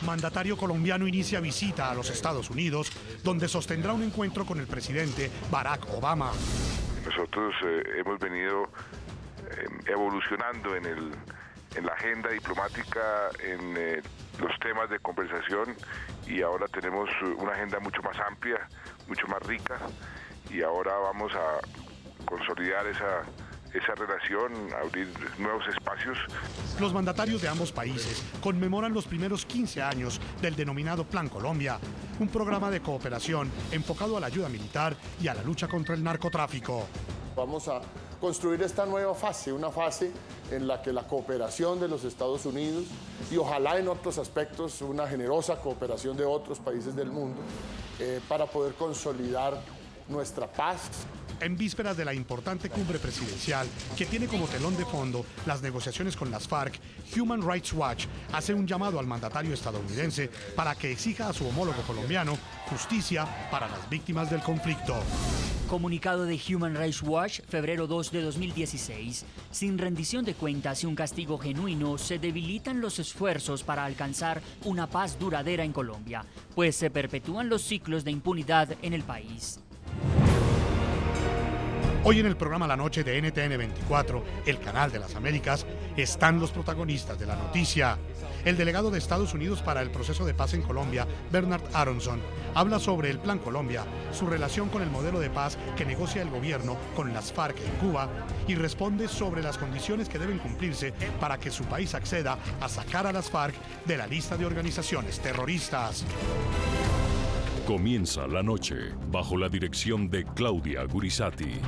Mandatario colombiano inicia visita a los Estados Unidos, donde sostendrá un encuentro con el presidente Barack Obama. Nosotros hemos venido evolucionando en la agenda diplomática, en los temas de conversación, y ahora tenemos una agenda mucho más amplia, mucho más rica, y ahora vamos a consolidar esa relación, abrir nuevos espacios. Los mandatarios de ambos países conmemoran los primeros 15 años del denominado Plan Colombia, un programa de cooperación enfocado a la ayuda militar y a la lucha contra el narcotráfico. Vamos a construir esta nueva fase, una fase en la que la cooperación de los Estados Unidos y ojalá en otros aspectos una generosa cooperación de otros países del mundo para poder consolidar nuestra paz. En vísperas de la importante cumbre presidencial que tiene como telón de fondo las negociaciones con las FARC, Human Rights Watch hace un llamado al mandatario estadounidense para que exija a su homólogo colombiano justicia para las víctimas del conflicto. Comunicado de Human Rights Watch, febrero 2 de 2016. Sin rendición de cuentas y un castigo genuino, se debilitan los esfuerzos para alcanzar una paz duradera en Colombia, pues se perpetúan los ciclos de impunidad en el país. Hoy en el programa La Noche de NTN 24, el canal de las Américas, están los protagonistas de la noticia. El delegado de Estados Unidos para el proceso de paz en Colombia, Bernard Aronson, habla sobre el Plan Colombia, su relación con el modelo de paz que negocia el gobierno con las FARC en Cuba y responde sobre las condiciones que deben cumplirse para que su país acceda a sacar a las FARC de la lista de organizaciones terroristas. Comienza la noche bajo la dirección de Claudia Gurisati.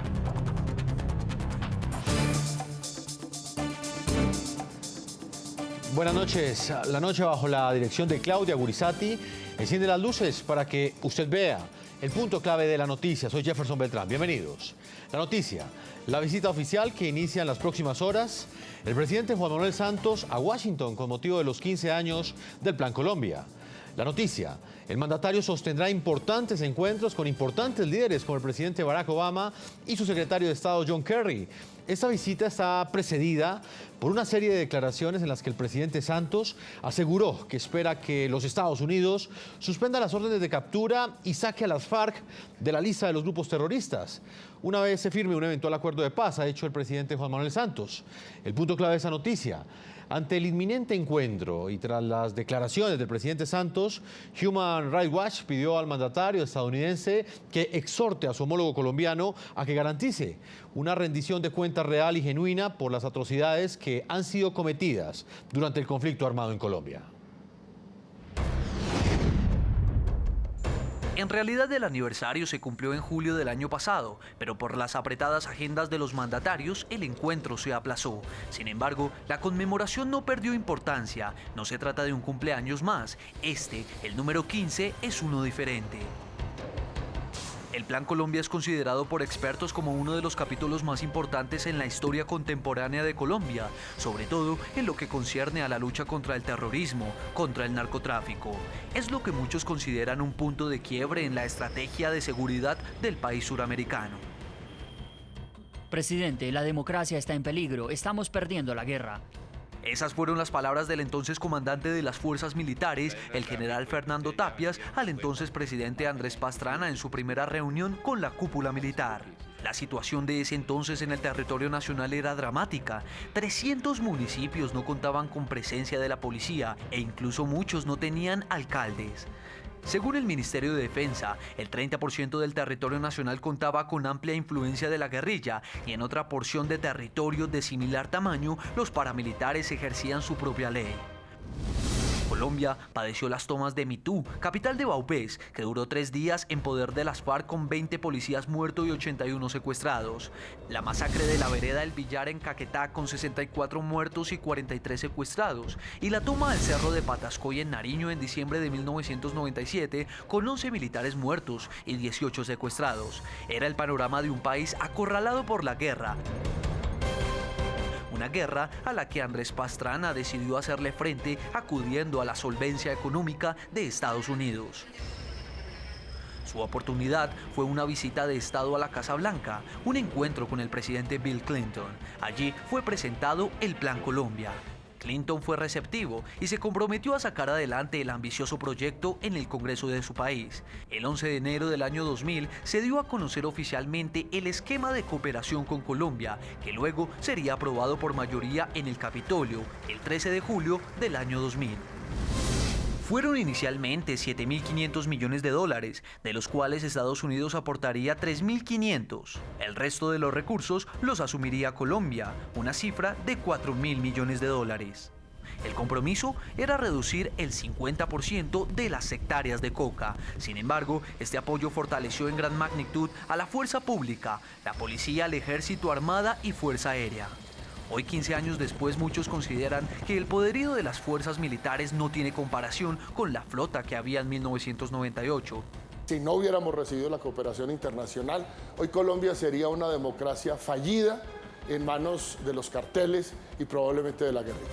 Buenas noches. La noche bajo la dirección de Claudia Gurisati enciende las luces para que usted vea el punto clave de la noticia. Soy Jefferson Beltrán. Bienvenidos. La noticia, la visita oficial que inicia en las próximas horas, el presidente Juan Manuel Santos a Washington con motivo de los 15 años del Plan Colombia. La noticia, el mandatario sostendrá importantes encuentros con importantes líderes como el presidente Barack Obama y su secretario de Estado John Kerry. Esta visita está precedida por una serie de declaraciones en las que el presidente Santos aseguró que espera que los Estados Unidos suspendan las órdenes de captura y saque a las FARC de la lista de los grupos terroristas. Una vez se firme un eventual acuerdo de paz, ha dicho el presidente Juan Manuel Santos. El punto clave de esa noticia. Ante el inminente encuentro y tras las declaraciones del presidente Santos, Human Rights Watch pidió al mandatario estadounidense que exhorte a su homólogo colombiano a que garantice una rendición de cuentas real y genuina por las atrocidades que han sido cometidas durante el conflicto armado en Colombia. En realidad el aniversario se cumplió en julio del año pasado, pero por las apretadas agendas de los mandatarios el encuentro se aplazó. Sin embargo, la conmemoración no perdió importancia, no se trata de un cumpleaños más, el número 15, es uno diferente. El Plan Colombia es considerado por expertos como uno de los capítulos más importantes en la historia contemporánea de Colombia, sobre todo en lo que concierne a la lucha contra el terrorismo, contra el narcotráfico. Es lo que muchos consideran un punto de quiebre en la estrategia de seguridad del país suramericano. Presidente, la democracia está en peligro, estamos perdiendo la guerra. Esas fueron las palabras del entonces comandante de las fuerzas militares, el general Fernando Tapias, al entonces presidente Andrés Pastrana en su primera reunión con la cúpula militar. La situación de ese entonces en el territorio nacional era dramática. 300 municipios no contaban con presencia de la policía e incluso muchos no tenían alcaldes. Según el Ministerio de Defensa, el 30% del territorio nacional contaba con amplia influencia de la guerrilla y en otra porción de territorio de similar tamaño, los paramilitares ejercían su propia ley. Colombia padeció las tomas de Mitú, capital de Vaupés, que duró 3 días en poder de las FARC con 20 policías muertos y 81 secuestrados. La masacre de la vereda del Villar en Caquetá con 64 muertos y 43 secuestrados. Y la toma del cerro de Patascoy en Nariño en diciembre de 1997 con 11 militares muertos y 18 secuestrados. Era el panorama de un país acorralado por la guerra. Una guerra a la que Andrés Pastrana decidió hacerle frente acudiendo a la solvencia económica de Estados Unidos. Su oportunidad fue una visita de Estado a la Casa Blanca, un encuentro con el presidente Bill Clinton. Allí fue presentado el Plan Colombia. Clinton fue receptivo y se comprometió a sacar adelante el ambicioso proyecto en el Congreso de su país. El 11 de enero del año 2000 se dio a conocer oficialmente el esquema de cooperación con Colombia, que luego sería aprobado por mayoría en el Capitolio el 13 de julio del año 2000. Fueron inicialmente 7.500 millones de dólares, de los cuales Estados Unidos aportaría 3.500. El resto de los recursos los asumiría Colombia, una cifra de 4.000 millones de dólares. El compromiso era reducir el 50% de las hectáreas de coca. Sin embargo, este apoyo fortaleció en gran magnitud a la fuerza pública, la policía, el ejército, armada y fuerza aérea. Hoy, 15 años después, muchos consideran que el poderío de las fuerzas militares no tiene comparación con la flota que había en 1998. Si no hubiéramos recibido la cooperación internacional, hoy Colombia sería una democracia fallida en manos de los carteles y probablemente de la guerrilla.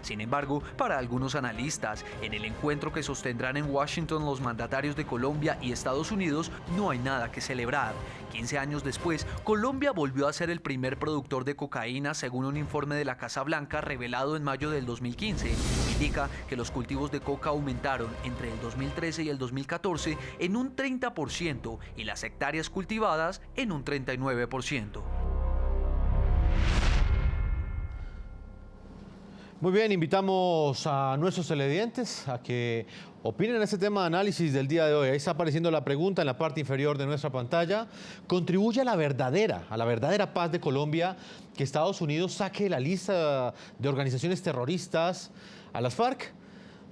Sin embargo, para algunos analistas, en el encuentro que sostendrán en Washington los mandatarios de Colombia y Estados Unidos, no hay nada que celebrar. 15 años después, Colombia volvió a ser el primer productor de cocaína según un informe de la Casa Blanca revelado en mayo del 2015. Indica que los cultivos de coca aumentaron entre el 2013 y el 2014 en un 30% y las hectáreas cultivadas en un 39%. Muy bien, invitamos a nuestros televidentes a que opinen en este tema de análisis del día de hoy. Ahí está apareciendo la pregunta en la parte inferior de nuestra pantalla. ¿Contribuye a la verdadera paz de Colombia que Estados Unidos saque de la lista de organizaciones terroristas a las FARC?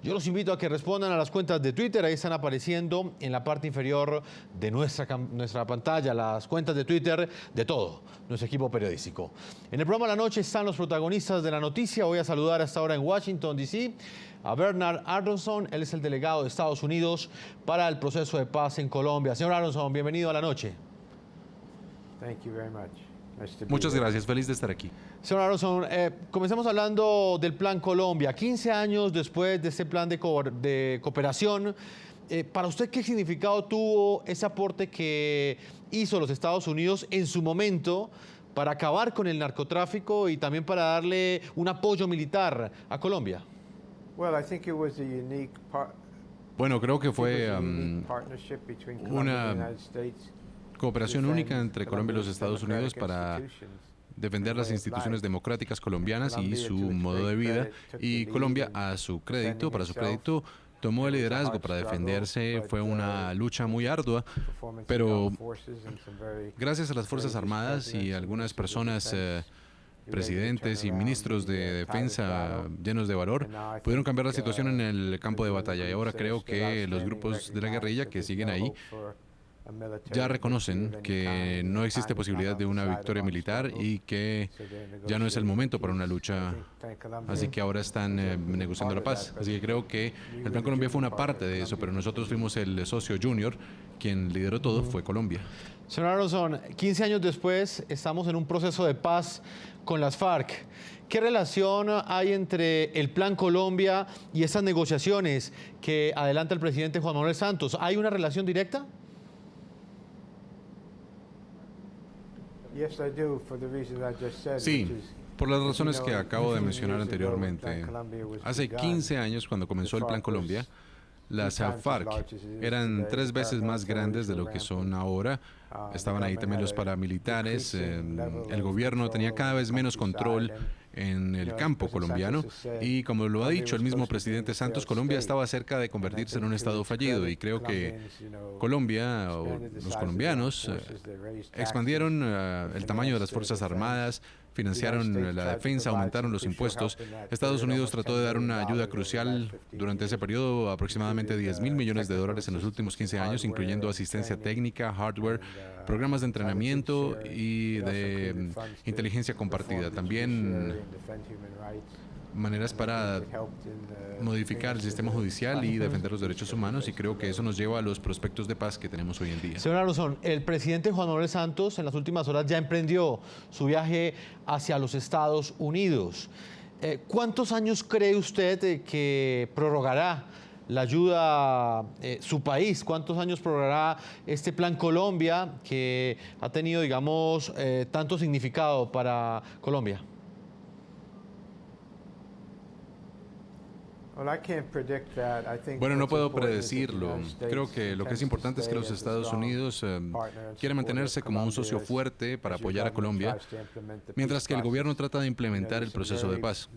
Yo los invito a que respondan a las cuentas de Twitter. Ahí están apareciendo en la parte inferior de nuestra pantalla las cuentas de Twitter de todo nuestro equipo periodístico. En el programa de la noche están los protagonistas de la noticia. Voy a saludar hasta ahora en Washington, D.C. a Bernard Aronson. Él es el delegado de Estados Unidos para el proceso de paz en Colombia. Señor Aronson, bienvenido a la noche. Muchas gracias, feliz de estar aquí. Señor Aronson, comencemos hablando del Plan Colombia. 15 años después de este plan de cooperación, ¿para usted qué significado tuvo ese aporte que hizo los Estados Unidos en su momento para acabar con el narcotráfico y también para darle un apoyo militar a Colombia? Bueno, creo que fue una cooperación única entre Colombia y los Estados Unidos para defender las instituciones democráticas colombianas y su modo de vida. Y Colombia, para su crédito, tomó el liderazgo para defenderse. Fue una lucha muy ardua, pero gracias a las Fuerzas Armadas y algunas personas, presidentes y ministros de defensa llenos de valor, pudieron cambiar la situación en el campo de batalla. Y ahora creo que los grupos de la guerrilla que siguen ahí ya reconocen que no existe posibilidad de una victoria militar y que ya no es el momento para una lucha, así que ahora están negociando la paz. Así que creo que el Plan Colombia fue una parte de eso, pero nosotros fuimos el socio junior. Quien lideró todo fue Colombia. Señor Aronson, 15 años después estamos en un proceso de paz con las FARC. ¿Qué relación hay entre el Plan Colombia y estas negociaciones que adelanta el presidente Juan Manuel Santos? ¿Hay una relación directa? Sí, por las razones que acabo de mencionar anteriormente. Hace 15 años, cuando comenzó el Plan Colombia, las FARC eran 3 veces más grandes de lo que son ahora. Estaban ahí también los paramilitares. El gobierno tenía cada vez menos control en el campo colombiano y, como lo ha dicho el mismo presidente Santos, Colombia estaba cerca de convertirse en un estado fallido, y creo que Colombia o los colombianos expandieron el tamaño de las Fuerzas Armadas, financiaron la defensa, aumentaron los impuestos. Estados Unidos trató de dar una ayuda crucial durante ese periodo, aproximadamente $10.000 millones en los últimos 15 años, incluyendo asistencia técnica, hardware, programas de entrenamiento y de inteligencia compartida. También maneras para modificar el sistema judicial y defender los derechos humanos, y creo que eso nos lleva a los prospectos de paz que tenemos hoy en día. Señor Aronson, el presidente Juan Manuel Santos en las últimas horas ya emprendió su viaje hacia los Estados Unidos. ¿Cuántos años cree usted que prorrogará la ayuda su país? ¿Cuántos años prorrogará este Plan Colombia que ha tenido, digamos, tanto significado para Colombia? Bueno, no puedo predecirlo. Creo que lo que es importante es que los Estados Unidos quieren mantenerse como un socio fuerte para apoyar a Colombia, mientras que el gobierno trata de implementar el proceso de paz.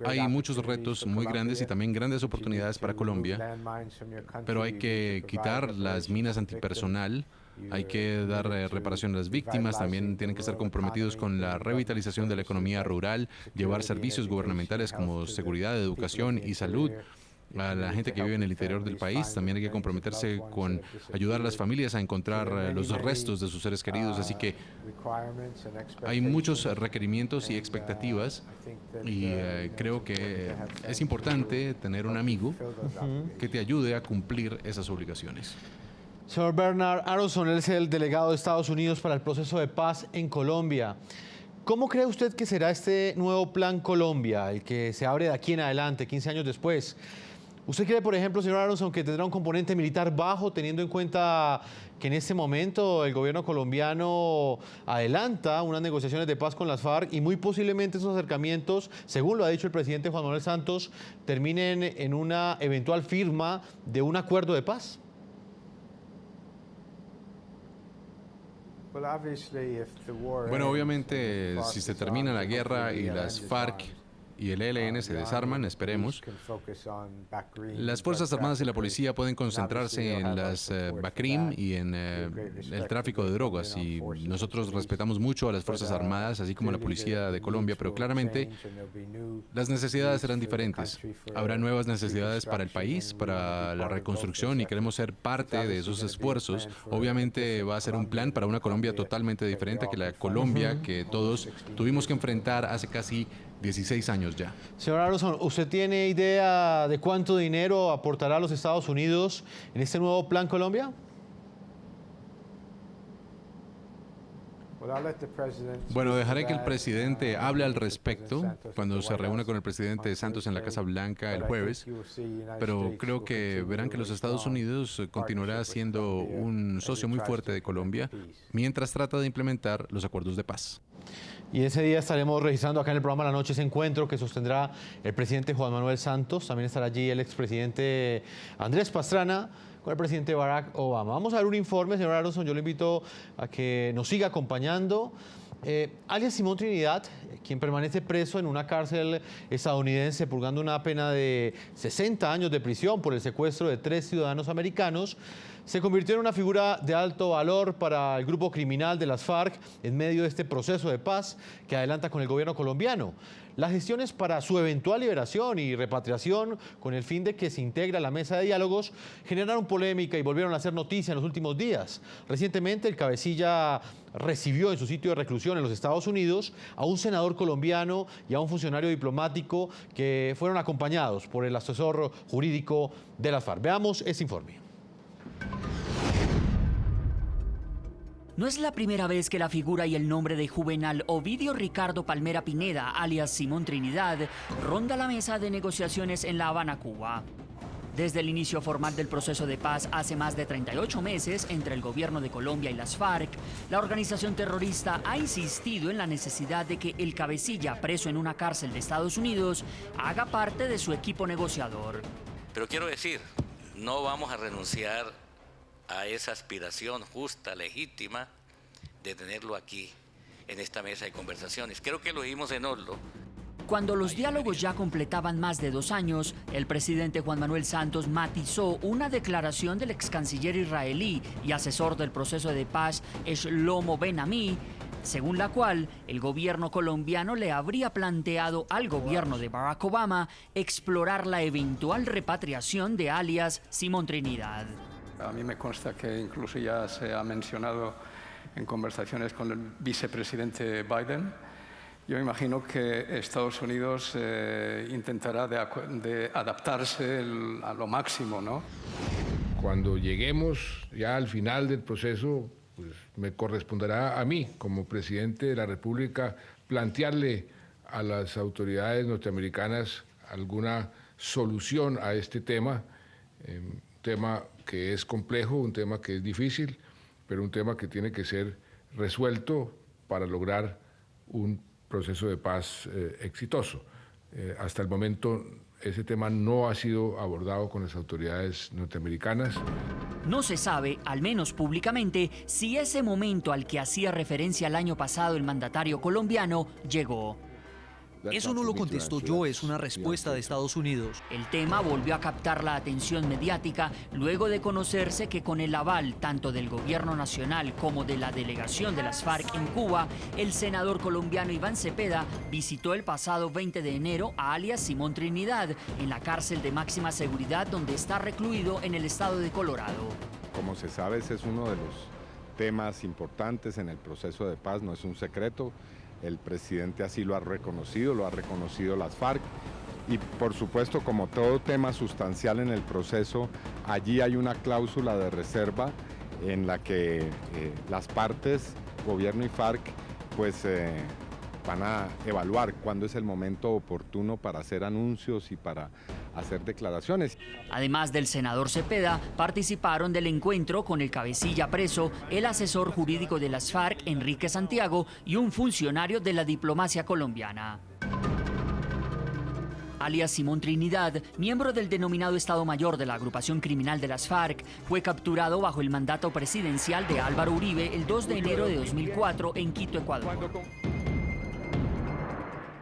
Hay muchos retos muy grandes y también grandes oportunidades para Colombia, pero hay que quitar las minas antipersonal. Hay que dar reparación a las víctimas, también tienen que estar comprometidos con la revitalización de la economía rural, llevar servicios gubernamentales como seguridad, educación y salud a la gente que vive en el interior del país. También hay que comprometerse con ayudar a las familias a encontrar los restos de sus seres queridos. Así que hay muchos requerimientos y expectativas y creo que es importante tener un amigo que te ayude a cumplir esas obligaciones. Señor Bernard Aronson, él es el delegado de Estados Unidos para el proceso de paz en Colombia. ¿Cómo cree usted que será este nuevo Plan Colombia, el que se abre de aquí en adelante, 15 años después? ¿Usted cree, por ejemplo, señor Aronson, que tendrá un componente militar bajo, teniendo en cuenta que en este momento el gobierno colombiano adelanta unas negociaciones de paz con las FARC y muy posiblemente esos acercamientos, según lo ha dicho el presidente Juan Manuel Santos, terminen en una eventual firma de un acuerdo de paz? Bueno, obviamente, si se termina la guerra y las FARC y el ELN se desarman, esperemos, las Fuerzas Armadas y la policía pueden concentrarse en las BACRIM y en el tráfico de drogas. Y nosotros respetamos mucho a las Fuerzas Armadas, así como a la Policía de Colombia, pero claramente las necesidades serán diferentes. Habrá nuevas necesidades para el país, para la reconstrucción, y queremos ser parte de esos esfuerzos. Obviamente va a ser un plan para una Colombia totalmente diferente que la Colombia que todos tuvimos que enfrentar hace casi 16 años ya. Señor Aronson, ¿usted tiene idea de cuánto dinero aportará a los Estados Unidos en este nuevo Plan Colombia? Bueno, dejaré que el presidente hable al respecto cuando se reúna con el presidente Santos en la Casa Blanca el jueves, pero creo que verán que los Estados Unidos continuará siendo un socio muy fuerte de Colombia mientras trata de implementar los acuerdos de paz. Y ese día estaremos registrando acá en el programa La Noche ese encuentro que sostendrá el presidente Juan Manuel Santos. También estará allí el expresidente Andrés Pastrana con el presidente Barack Obama. Vamos a ver un informe, señor Aronson. Yo le invito a que nos siga acompañando. Alias Simón Trinidad, quien permanece preso en una cárcel estadounidense purgando una pena de 60 años de prisión por el secuestro de 3 ciudadanos americanos, se convirtió en una figura de alto valor para el grupo criminal de las FARC en medio de este proceso de paz que adelanta con el gobierno colombiano. Las gestiones para su eventual liberación y repatriación, con el fin de que se integre a la mesa de diálogos, generaron polémica y volvieron a hacer noticia en los últimos días. Recientemente, el cabecilla recibió en su sitio de reclusión en los Estados Unidos a un senador colombiano y a un funcionario diplomático que fueron acompañados por el asesor jurídico de las FARC. Veamos ese informe. No es la primera vez que la figura y el nombre de Juvenal Ovidio Ricardo Palmera Pineda, alias Simón Trinidad, ronda la mesa de negociaciones en La Habana, Cuba. Desde el inicio formal del proceso de paz hace más de 38 meses entre el gobierno de Colombia y las FARC, la organización terrorista ha insistido en la necesidad de que el cabecilla preso en una cárcel de Estados Unidos haga parte de su equipo negociador. Pero quiero decir, no vamos a renunciar a esa aspiración justa, legítima, de tenerlo aquí, en esta mesa de conversaciones. Creo que lo vimos en Oslo. Cuando los diálogos ya completaban más de 2 años, el presidente Juan Manuel Santos matizó una declaración del ex canciller israelí y asesor del proceso de paz, Shlomo Ben-Ami, según la cual el gobierno colombiano le habría planteado al gobierno de Barack Obama explorar la eventual repatriación de alias Simón Trinidad. A mí me consta que incluso ya se ha mencionado en conversaciones con el vicepresidente Biden. Yo imagino que Estados Unidos intentará de adaptarse a lo máximo, ¿no? Cuando lleguemos ya al final del proceso, pues me corresponderá a mí, como presidente de la República, plantearle a las autoridades norteamericanas alguna solución a este tema, tema que es complejo, un tema que es difícil, pero un tema que tiene que ser resuelto para lograr un proceso de paz exitoso. Hasta el momento Ese tema no ha sido abordado con las autoridades norteamericanas. No se sabe, al menos públicamente, si ese momento al que hacía referencia el año pasado el mandatario colombiano llegó. Eso no lo contesto yo, es una respuesta de Estados Unidos. El tema volvió a captar la atención mediática luego de conocerse que con el aval tanto del gobierno nacional como de la delegación de las FARC en Cuba, el senador colombiano Iván Cepeda visitó el pasado 20 de enero a alias Simón Trinidad en la cárcel de máxima seguridad donde está recluido en el estado de Colorado. Como se sabe, ese es uno de los temas importantes en el proceso de paz, no es un secreto. El presidente así lo ha reconocido las FARC y por supuesto, como todo tema sustancial en el proceso, allí hay una cláusula de reserva en la que las partes, gobierno y FARC, pues van a evaluar cuándo es el momento oportuno para hacer anuncios y para hacer declaraciones. Además del senador Cepeda, participaron del encuentro con el cabecilla preso, el asesor jurídico de las FARC, Enrique Santiago, y un funcionario de la diplomacia colombiana. Alias Simón Trinidad, miembro del denominado Estado Mayor de la agrupación criminal de las FARC, fue capturado bajo el mandato presidencial de Álvaro Uribe el 2 de enero de 2004 en Quito, Ecuador.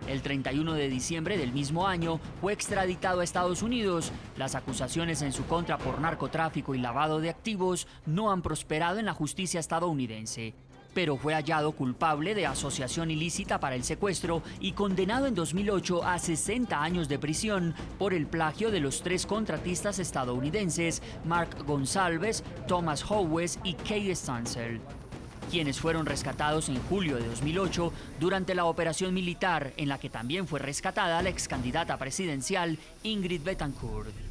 El 31 de diciembre del mismo año fue extraditado a Estados Unidos. Las acusaciones en su contra por narcotráfico y lavado de activos no han prosperado en la justicia estadounidense, pero fue hallado culpable de asociación ilícita para el secuestro y condenado en 2008 a 60 años de prisión por el plagio de los 3 contratistas estadounidenses Mark Gonsalves, Thomas Howes y Kay Stansel, quienes fueron rescatados en julio de 2008 durante la operación militar en la que también fue rescatada la excandidata presidencial Ingrid Betancourt.